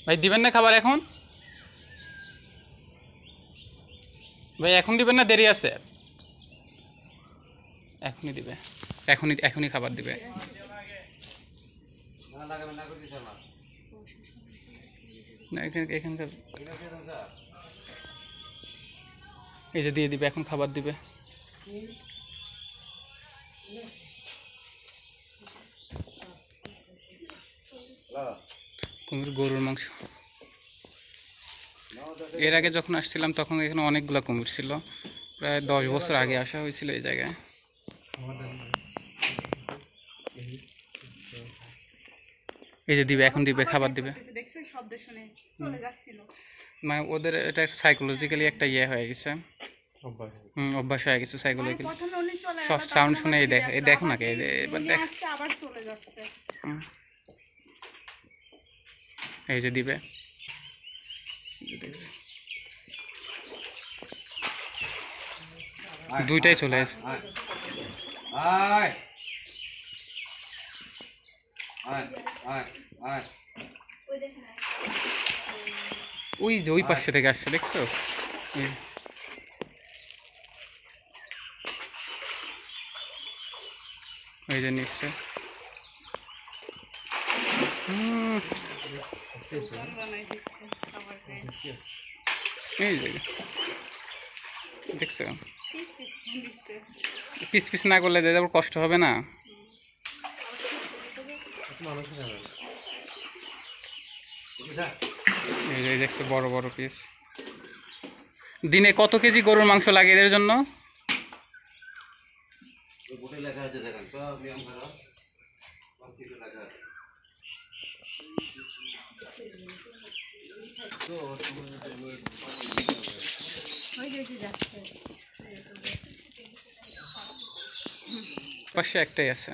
ভাই দিবেন না খাবার এখন? ভাই এখন দিবেন না দেরি আছে? এখনই দিবে, এখনই খাবার দিবে। না এখানকার এই যে দিয়ে দিবে, এখন খাবার দিবে। কুমির গরুর মাংস। এর আগে যখন আসছিলাম তখন এখানে অনেকগুলো কুমির ছিল, প্রায় 10 বছর আগে আসা হয়েছিল এই জায়গায়। এই যে দিবে, এখন দিবে, খাবার দিবে। মানে ওদের এটা সাইকোলজিক্যালি একটা ইয়ে হয়ে গেছে, অভ্যাস হয়ে গেছে সাইকোলজিক্যালি। সব সাউন্ড শুনে এই দেখো না কে এবার দেখ। এই যে দিবে, দুইটাই চলে আসে। ওই যে ওই পাশে থেকে আসছে, দেখছো? ওই যে নিচ্ছে। এই যে দেখছো, পিস পিস না করলে তারপর কষ্ট হবে না? এই যে দেখছো বড় বড় পিস। দিনে কত কেজি গরুর মাংস লাগে এদের জন্য? পাশে একটাই আছে।